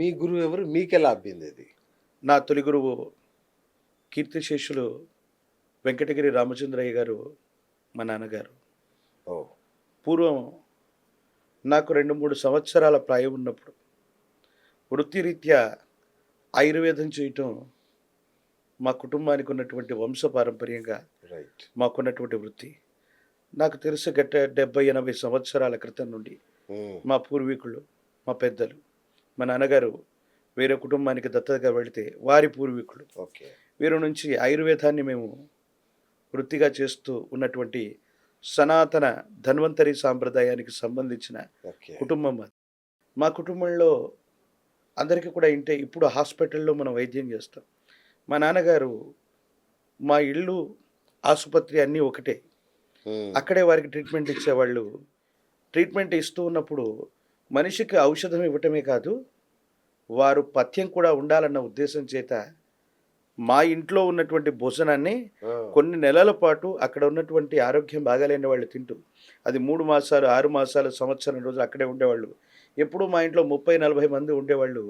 మీ గురువు ఎవరు? మీకెలా అబ్బింది అది? నా తొలి గురువు కీర్తిశేషులు వెంకటగిరి రామచంద్రయ్య గారు, మా నాన్నగారు. ఓహ్! పూర్వం నాకు 2, 3 సంవత్సరాల ప్రాయం ఉన్నప్పుడు వృత్తిరీత్యా ఆయుర్వేదం చేయటం మా కుటుంబానికి ఉన్నటువంటి వంశపారంపర్యంగా రైట్. మాకున్నటువంటి వృత్తి. నాకు తెలిసి 70, 80 సంవత్సరాల క్రితం నుండి హ్మ్. మా పూర్వీకులు, మా పెద్దలు, మా నాన్నగారు వేరే కుటుంబానికి దత్తతగా వెళితే వారి పూర్వీకులు ఓకే. వీరి నుంచి ఆయుర్వేదాన్ని మేము వృత్తిగా చేస్తూ ఉన్నటువంటి సనాతన ధన్వంతరి సాంప్రదాయానికి సంబంధించిన ఓకే. కుటుంబం అది. మా కుటుంబంలో అందరికీ కూడా ఇంటే ఇప్పుడు హాస్పిటల్లో మనం వైద్యం చేస్తాం. మా నాన్నగారు మా ఇల్లు, ఆసుపత్రి అన్నీ ఒకటే. హ్మ్. అక్కడే వారికి ట్రీట్మెంట్ ఇచ్చేవాళ్ళు. ట్రీట్మెంట్ ఇస్తూ ఉన్నప్పుడు మనిషికి ఔషధం ఇవ్వటమే కాదు, వారు పథ్యం కూడా ఉండాలన్న ఉద్దేశం చేత మా ఇంట్లో ఉన్నటువంటి భోజనాన్ని ఆ! కొన్ని నెలల పాటు అక్కడ ఉన్నటువంటి ఆరోగ్యం బాగాలేని వాళ్ళు తింటూ, అది 3 మాసాలు, 6 మాసాలు, సంవత్సరం రోజులు అక్కడే ఉండేవాళ్ళు. ఎప్పుడూ మా ఇంట్లో 30, 40 మంది ఉండేవాళ్ళు.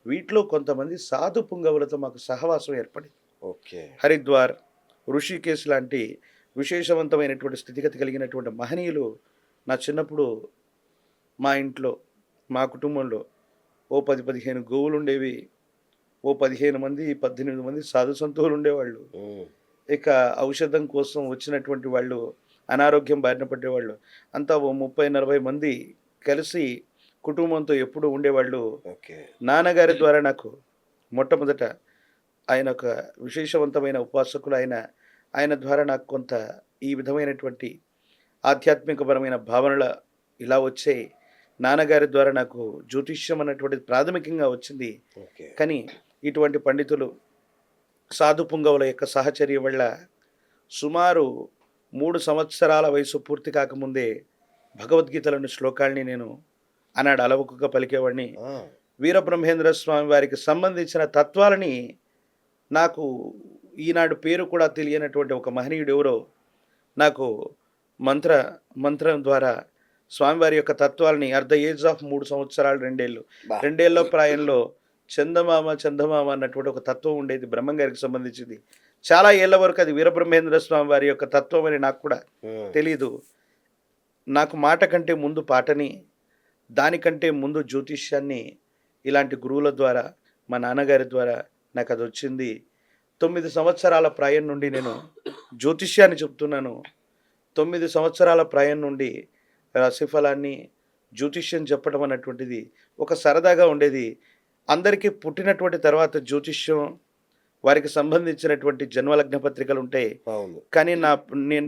వీటిలో కొంతమంది సాధు పుంగవులతో మాకు సహవాసం ఏర్పడింది. ఓకే. హరిద్వార్, ఋషికేశ్ లాంటి విశేషవంతమైనటువంటి స్థితిగతి కలిగినటువంటి మహనీయులు నా చిన్నప్పుడు మా ఇంట్లో, మా కుటుంబంలో ఓ 10, 15 గోవులుండేవి. ఓ 15 మంది, 18 మంది సాధు సంతులు ఉండేవాళ్ళు. హ్మ్. ఇక ఔషధం కోసం వచ్చినటువంటి వాళ్ళు, అనారోగ్యం బారిన పడేవాళ్ళు అంతా ఓ 30, 40 మంది కలిసి కుటుంబంతో ఎప్పుడూ ఉండేవాళ్ళు. ఓకే. నాన్నగారి ద్వారా నాకు మొట్టమొదట ఆయన ఒక విశేషవంతమైన ఉపాసకులు ఆయన. ఆయన ద్వారా నాకు కొంత ఈ విధమైనటువంటి ఆధ్యాత్మికపరమైన భావనలు ఇలా వచ్చాయి. నాన్నగారి ద్వారా నాకు జ్యోతిష్యం అన్నటువంటిది ప్రాథమికంగా వచ్చింది. ఓకే. కానీ ఇటువంటి పండితులు, సాధు పుంగవుల యొక్క సహచర్య వల్ల సుమారు 3 సంవత్సరాల వయసు పూర్తి కాకముందే భగవద్గీతలోని శ్లోకాల్ని నేను ఆనాడు అలవోకగా పలికేవాడిని. ఆ! వీరబ్రహ్మేంద్ర స్వామి వారికి సంబంధించిన తత్వాలని నాకు ఈనాడు పేరు కూడా తెలియనటువంటి ఒక మహనీయుడు ఎవరో నాకు మంత్ర మంత్రం ద్వారా స్వామివారి యొక్క తత్వాలని అట్ ద ఏజ్ ఆఫ్ 3 సంవత్సరాలు 2 ఏళ్ళు, బా! 2 ఏళ్ల ప్రాయంలో చందమామ అన్నటువంటి ఒక తత్వం ఉండేది బ్రహ్మం గారికి సంబంధించింది. చాలా ఏళ్ల వరకు అది వీరబ్రహ్మేంద్ర స్వామి వారి యొక్క తత్వం అని నాకు కూడా హ్మ్. తెలీదు. నాకు మాట కంటే ముందు పాటని, దానికంటే ముందు జ్యోతిష్యాన్ని ఇలాంటి గురువుల ద్వారా, మా నాన్నగారి ద్వారా నాకదొచ్చింది. 9 సంవత్సరాల ప్రాయం నుండి నేను జ్యోతిష్యాన్ని చెప్తున్నాను. 9 సంవత్సరాల ప్రాయం నుండి రాశిఫలాన్ని, జ్యోతిష్యం చెప్పడం అన్నటువంటిది ఒక సరదాగా ఉండేది. అందరికీ పుట్టినటువంటి తర్వాత జ్యోతిష్యం, వారికి సంబంధించినటువంటి జన్మలగ్న పత్రికలుంటాయి. అవును. కానీ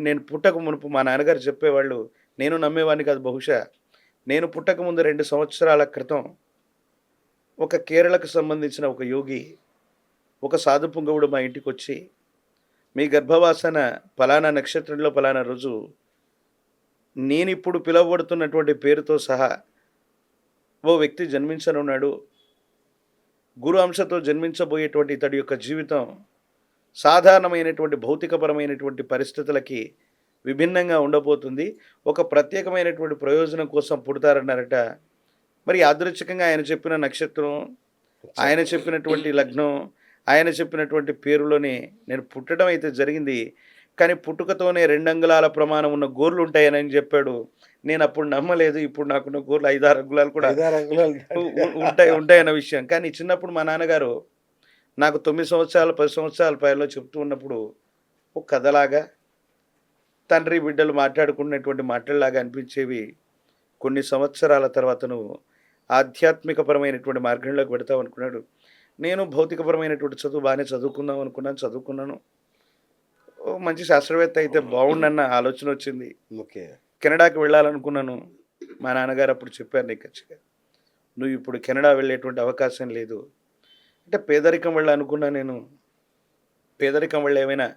నేను పుట్టక మునుపు మా నాన్నగారు చెప్పేవాళ్ళు. నేను నమ్మేవాడిని కాదు బహుశా. నేను పుట్టకముందు 2 సంవత్సరాల క్రితం ఒక కేరళకు సంబంధించిన ఒక యోగి, ఒక సాధు పుంగవుడు మా ఇంటికొచ్చి, "మీ గర్భవాసన పలానా నక్షత్రంలో పలానా రోజు నేనిప్పుడు పిలువబడుతున్నటువంటి పేరుతో సహా ఓ వ్యక్తి జన్మించనున్నాడు. గురు అంశతో జన్మించబోయేటువంటి ఇతడి యొక్క జీవితం సాధారణమైనటువంటి భౌతికపరమైనటువంటి పరిస్థితులకి విభిన్నంగా ఉండబోతుంది. ఒక ప్రత్యేకమైనటువంటి ప్రయోజనం కోసం పుడతారన్నారట. మరి యాదృచ్ఛికంగా ఆయన చెప్పిన నక్షత్రం, ఆయన చెప్పినటువంటి లగ్నం, ఆయన చెప్పినటువంటి పేరులోనే నేను పుట్టడం అయితే జరిగింది. కానీ పుట్టుకతోనే 2 అంగుళాల ప్రమాణం ఉన్న గోర్లు ఉంటాయని చెప్పాడు. నేను అప్పుడు నమ్మలేదు. ఇప్పుడు నాకున్న గోర్లు 5, 6 అంగుళాలు కూడా 5, 6 అంగుళాలు ఉంటాయన్న విషయం. కానీ చిన్నప్పుడు మా నాన్నగారు నాకు 9 సంవత్సరాలు, 10 సంవత్సరాల ప్రాయంలో చెప్తూ ఉన్నప్పుడు ఒక కథలాగా, తండ్రి బిడ్డలు మాట్లాడుకున్నటువంటి మాటల్లాగా అనిపించేవి. కొన్ని సంవత్సరాల తర్వాత నువ్వు ఆధ్యాత్మికపరమైనటువంటి మార్గంలోకి పెడతావు అనుకున్నాడు. నేను భౌతికపరమైనటువంటి చదువు బాగానే చదువుకుందాం అనుకున్నాను, చదువుకున్నాను. ఓ మంచి శాస్త్రవేత్త అయితే బాగుండన్న ఆలోచన వచ్చింది. ఓకే. కెనడాకి వెళ్ళాలనుకున్నాను. మా నాన్నగారు అప్పుడు చెప్పారు నిక్కచ్చిగా, "నువ్వు ఇప్పుడు కెనడా వెళ్ళేటువంటి అవకాశం లేదు." అంటే పేదరికం వల్ల అనుకున్నా నేను. పేదరికం వల్ల ఏమైనా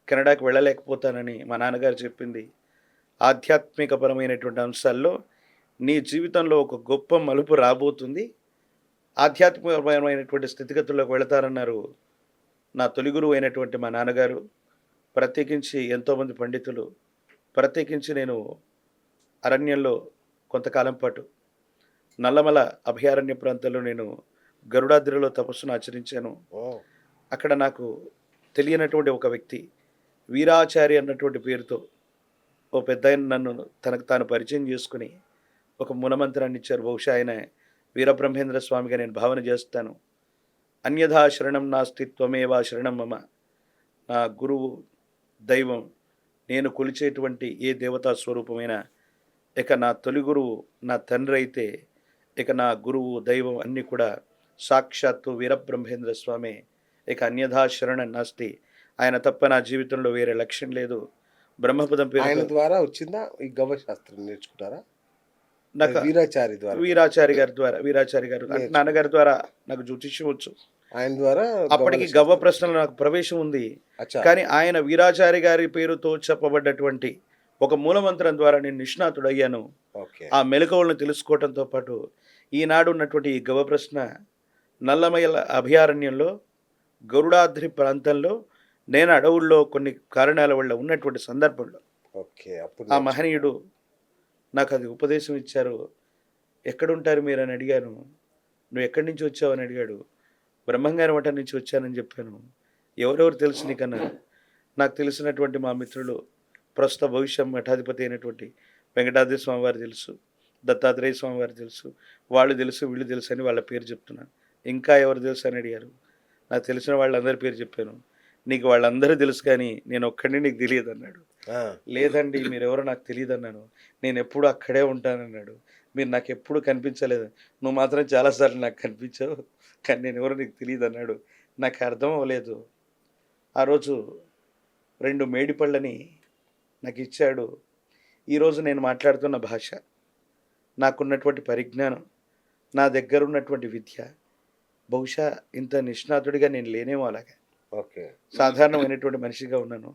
కెనడాకి వెళ్ళలేకపోతానని మా నాన్నగారు చెప్పింది. ఆధ్యాత్మికపరమైనటువంటి అంశాల్లో నీ జీవితంలో ఒక గొప్ప మలుపు రాబోతుంది. ఆధ్యాత్మికపరమైనటువంటి స్థితిగతుల్లోకి వెళతారన్నారు. నా తొలి గురువు అయినటువంటి మా నాన్నగారు, ప్రత్యేకించి ఎంతోమంది పండితులు, ప్రత్యేకించి నేను అరణ్యంలో కొంతకాలం పాటు నల్లమల అభయారణ్య ప్రాంతంలో నేను గరుడాద్రిలో తపస్సును ఆచరించాను. ఓ. అక్కడ నాకు తెలియనటువంటి ఒక వ్యక్తి వీరాచారి అన్నటువంటి పేరుతో ఓ పెద్దాయన నన్ను తనకు తాను పరిచయం చేసుకుని ఒక మూలమంత్రాన్ని ఇచ్చారు. బహుశా ఆయన వీరబ్రహ్మేంద్ర స్వామిగా నేను భావన చేస్తాను. అన్యథా శరణం నాస్తి త్వమేవా శరణం మమ. నా గురువు దైవం, నేను కొలిచేటువంటి ఏ దేవతా స్వరూపమైన, ఇక నా తొలి గురువు నా తండ్రి అయితే, ఇక నా గురువు దైవం అన్నీ కూడా సాక్షాత్తు వీరబ్రహ్మేంద్ర స్వామి. ఇక అన్యథా శరణం నాస్తి, ఆయన తప్ప నా జీవితంలో వేరే లక్ష్యం లేదు. బ్రహ్మపదం ఆయన పేరు ద్వారా వచ్చిందా ఈ గవ్వ శాస్త్రం నేర్చుకుంటారా? నాకు వీరాచారి ద్వారా వీరాచారి గారు అంటే నాన్నగారి ద్వారా నాకు జ్యోతిష్యం వచ్చు. ఆయన ద్వారా అప్పటికి గవ్వ ప్రశ్నలు నాకు ప్రవేశం ఉంది. అచ్చా. కానీ ఆయన వీరాచారి గారి పేరుతో చెప్పబడ్డటువంటి ఒక మూలమంత్రం ద్వారా నేను నిష్ణాతుడయ్యాను. ఓకే. ఆ మెలకువలను తెలుసుకోవడంతో పాటు ఈనాడు ఉన్నటువంటి ఈ గవ్వ ప్రశ్న నల్లమయ్యల అభయారణ్యంలో గరుడాద్రి ప్రాంతంలో నేను అడవుల్లో కొన్ని కారణాల వల్ల ఉన్నటువంటి సందర్భంలో ఓకే. అప్పుడు ఆ మహనీయుడు నాకు అది ఉపదేశం ఇచ్చారు. ఎక్కడుంటారు మీరు అని అడిగాను. నువ్వు ఎక్కడి నుంచి వచ్చావు అని అడిగాడు. బ్రహ్మంగారి మఠం నుంచి వచ్చానని చెప్పాను. ఎవరెవరు తెలుసు నీకన్నారు. నాకు తెలిసినటువంటి మా మిత్రులు ప్రస్తుత భవిష్య మఠాధిపతి అయినటువంటి వెంకటాద్రి స్వామి వారు తెలుసు, దత్తాత్రేయ స్వామి వారు తెలుసు, వాళ్ళు తెలుసు వీళ్ళు తెలుసు అని వాళ్ళ పేరు చెప్తున్నాను. ఇంకా ఎవరు తెలుసు అని అడిగారు. నాకు తెలిసిన వాళ్ళందరి పేరు చెప్పాను. నీకు వాళ్ళందరూ తెలుసు కానీ నేను ఒక్కడిని నీకు తెలియదు అన్నాడు. లేదండి మీరెవరో నాకు తెలియదు అన్నాను. నేను ఎప్పుడు అక్కడే ఉంటానన్నాడు. మీరు నాకు ఎప్పుడు కనిపించలేదు, నువ్వు మాత్రం చాలాసార్లు నాకు కనిపించావు, కానీ నేను ఎవరో నీకు తెలియదు అన్నాడు. నాకు అర్థం అవ్వలేదు. ఆ రోజు 2 మేడిపళ్ళని నాకు ఇచ్చాడు. ఈరోజు నేను మాట్లాడుతున్న భాష, నాకున్నటువంటి పరిజ్ఞానం, నా దగ్గర ఉన్నటువంటి విద్య, బహుశా ఇంత నిష్ణాతుడిగా నేను లేనేమో. అలాగే ఓకే. సాధారణమైనటువంటి మనిషిగా ఉన్నాను.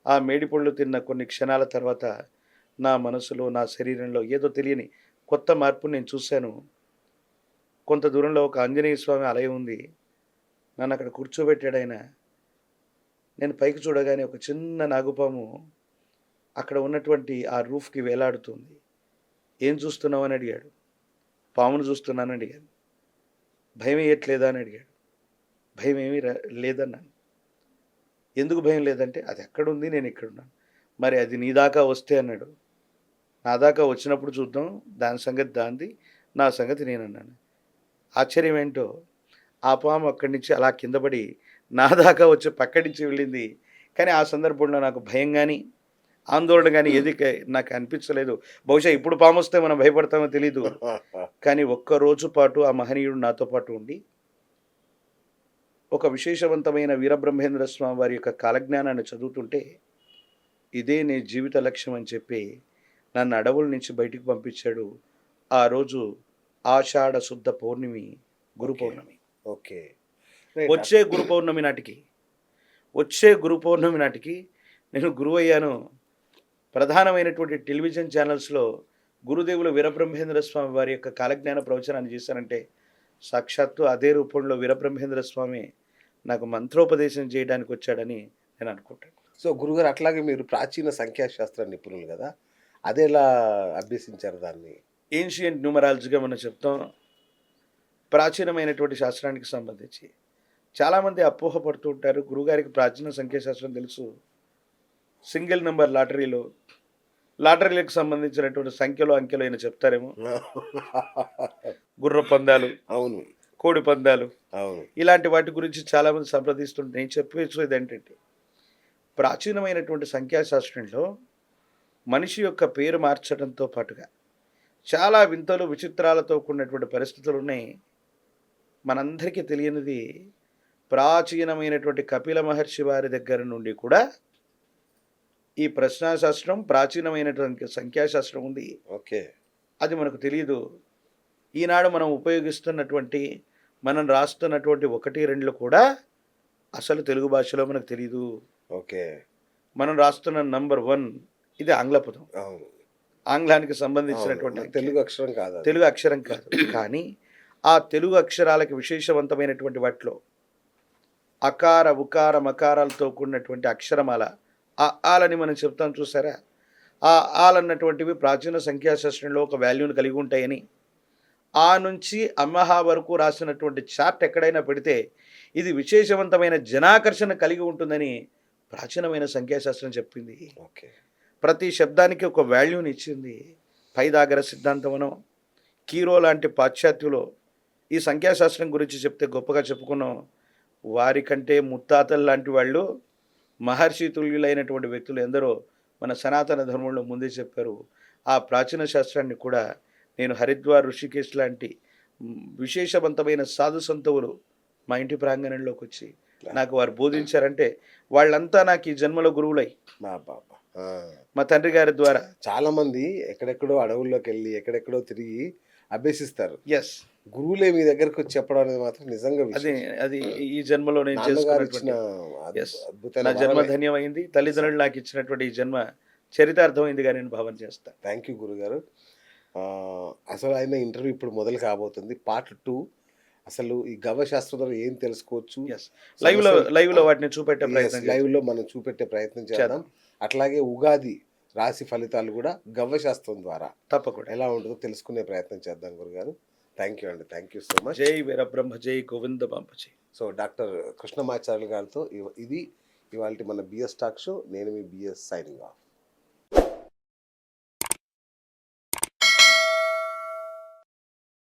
ఆ మేడిపళ్ళు తిన్న కొన్ని క్షణాల తర్వాత నా మనసులో, నా శరీరంలో ఏదో తెలియని కొత్త మార్పుని నేను చూశాను. కొంత దూరంలో ఒక ఆంజనేయ స్వామి ఆలయం ఉంది. నన్ను అక్కడ కూర్చోబెట్టాడు ఆయన. నేను పైకి చూడగానే ఒక చిన్న నాగుపాము అక్కడ ఉన్నటువంటి ఆ రూఫ్కి వేలాడుతుంది. ఏం చూస్తున్నావు అని అడిగాడు. పామును చూస్తున్నానని అడిగాను. భయం వేయట్లేదా అని అడిగాడు. భయం ఏమీ లేదన్నాను. ఎందుకు భయం లేదంటే అది ఎక్కడుంది, నేను ఎక్కడున్నాను, మరి అది నీ దాకా వస్తే అన్నాడు. నా దాకా వచ్చినప్పుడు చూద్దాం, దాని సంగతి దాంది, నా సంగతి నేనన్నాను. ఆశ్చర్యం ఏంటో, ఆ పాము అక్కడి నుంచి అలా కింద పడి నా దాకా వచ్చి పక్కడి నుంచి వెళ్ళింది. కానీ ఆ సందర్భంలో నాకు భయం కానీ ఆందోళన కానీ ఏది నాకు అనిపించలేదు. బహుశా ఇప్పుడు పాము వస్తే మనం భయపడతామో తెలీదు. కానీ ఒక్కరోజు పాటు ఆ మహనీయుడు నాతో పాటు ఉండి ఒక విశేషవంతమైన వీరబ్రహ్మేంద్ర స్వామి వారి యొక్క కాలజ్ఞానాన్ని చదువుతుంటే ఇదే నీ జీవిత లక్ష్యం అని చెప్పి నన్ను అడవుల నుంచి బయటికి పంపించాడు. ఆ రోజు ఆషాఢ శుద్ధ పౌర్ణమి, గురు పౌర్ణమి. ఓకే. వచ్చే గురు పౌర్ణమి నాటికి నేను గురువు అయ్యాను. ప్రధానమైనటువంటి టెలివిజన్ ఛానల్స్లో గురుదేవులు వీరబ్రహ్మేంద్ర స్వామి వారి యొక్క కాలజ్ఞాన ప్రవచనాన్ని చేశానంటే సాక్షాత్తు అదే రూపంలో వీరబ్రహ్మేంద్ర స్వామి నాకు మంత్రోపదేశం చేయడానికి వచ్చాడని నేను అనుకుంటాను. సో గురుగారు, అట్లాగే మీరు ప్రాచీన సంఖ్యాశాస్త్ర నిపుణులు కదా, అదెలా అభ్యసించారు దాన్ని? ఏన్షియంట్ న్యూమరాలజీగా మనం చెప్తాం. ప్రాచీనమైనటువంటి శాస్త్రానికి సంబంధించి చాలామంది అపోహ పడుతూ ఉంటారు. గురుగారికి ప్రాచీన సంఖ్యాశాస్త్రం తెలుసు. సింగిల్ నెంబర్ లాటరీలకు సంబంధించినటువంటి సంఖ్యలో అంకెలు అయినా చెప్తారేమో. గుర్ర పందాలు, అవును, కోడి పందాలు, అవును, ఇలాంటి వాటి గురించి చాలామంది సంప్రదిస్తుంటే నేను చెప్పేది ఏంటంటే, ప్రాచీనమైనటువంటి సంఖ్యాశాస్త్రంలో మనిషి యొక్క పేరు మార్చడంతో పాటుగా చాలా వింతలు విచిత్రాలతో కూడినటువంటి పరిస్థితులు ఉన్నాయి. మనందరికీ తెలియనిది, ప్రాచీనమైనటువంటి కపిల మహర్షి వారి దగ్గర నుండి కూడా ఈ ప్రశ్నాశాస్త్రం, ప్రాచీనమైనటువంటి సంఖ్యాశాస్త్రం ఉంది. ఓకే. అది మనకు తెలియదు. ఈనాడు మనం ఉపయోగిస్తున్నటువంటి, మనం రాస్తున్నటువంటి 1, 2 కూడా అసలు తెలుగు భాషలో మనకు తెలియదు. ఓకే. మనం రాస్తున్న నంబర్ 1 ఇది ఆంగ్ల పదం. అవును, ఆంగ్లానికి సంబంధించినటువంటి తెలుగు అక్షరం కాదు, తెలుగు అక్షరం కాదు. కానీ ఆ తెలుగు అక్షరాలకి విశేషవంతమైనటువంటి వాటిలో అకార, ఉకార, మకారాలతో కూడినటువంటి అక్షరమాల, ఆ ఆలని మనం చెప్తాం చూసారా. ఆ ఆలన్నటువంటివి ప్రాచీన సంఖ్యాశాస్త్రంలో ఒక వాల్యూని కలిగి ఉంటాయని, ఆ నుంచి అమ్మహా వరకు రాసినటువంటి చార్ట్ ఎక్కడైనా పెడితే ఇది విశేషవంతమైన జనాకర్షణ కలిగి ఉంటుందని ప్రాచీనమైన సంఖ్యాశాస్త్రం చెప్పింది. ఓకే. ప్రతి శబ్దానికి ఒక వాల్యూని ఇచ్చింది. పైదాగర సిద్ధాంతమనో కీరో లాంటి పాశ్చాత్యులు ఈ సంఖ్యాశాస్త్రం గురించి చెప్తే గొప్పగా చెప్పుకున్నాం. వారికంటే ముత్తాతలు లాంటి వాళ్ళు మహర్షి తుల్యులైనటువంటి వ్యక్తులు ఎందరో మన సనాతన ధర్మంలో ముందే చెప్పారు. ఆ ప్రాచీన శాస్త్రాన్ని కూడా నేను హరిద్వార్, ఋషికేశ్ లాంటి విశేషవంతమైన సాధు సంతవులు మా ఇంటి ప్రాంగణంలోకి వచ్చి నాకు వారు బోధించారంటే వాళ్ళంతా నాకు ఈ జన్మలో గురువులై బాబా. మా తండ్రి గారి ద్వారా. చాలా మంది ఎక్కడెక్కడో అడవుల్లోకి వెళ్ళి ఎక్కడెక్కడో తిరిగి అభ్యసిస్తారు. ఎస్, గురువులే మీ దగ్గరకు వచ్చి చెప్పడం అనేది మాత్రం నిజంగా అది విశేషం. అది ఈ జన్మలో నేను నాన్నగారు ఇచ్చిన చేసుకున్నటువంటి ఎస్, అద్భుతమైన నా జన్మ ధన్యమైంది. తల్లిదండ్రులు నాకు ఇచ్చినటువంటి ఈ జన్మ చరితార్థమైందిగా నేను భావన చేస్తాను. థ్యాంక్ యూ గురుగారు. అసలు ఆయన ఇంటర్వ్యూ ఇప్పుడు మొదలు కాబోతుంది. పార్ట్ 2. అసలు ఈ గవ్వశాస్త్రం ద్వారా ఏం తెలుసుకోవచ్చు, ఎస్, లైవ్లో వాటిని చూపెట్టే ప్రయత్నం లైవ్ లో మనం చూపెట్టే ప్రయత్నం చేద్దాం. అట్లాగే ఉగాది రాశి ఫలితాలు కూడా గవ్వశాస్త్రం ద్వారా తప్పకుండా. ఎలా ఉంటుందో తెలుసుకునే ప్రయత్నం చేద్దాం గురుగారు. థ్యాంక్ యూ అండి. Thank you so much. జై వీరబ్రహ్మ, జై గోవింద బాంబజీ. సో డాక్టర్ కృష్ణమాచార్యులు గారితో ఇది ఇవాళ మన బిఎస్ టాక్ షో. నేను మీ బిఎస్ సైనింగ్ ఆఫ్.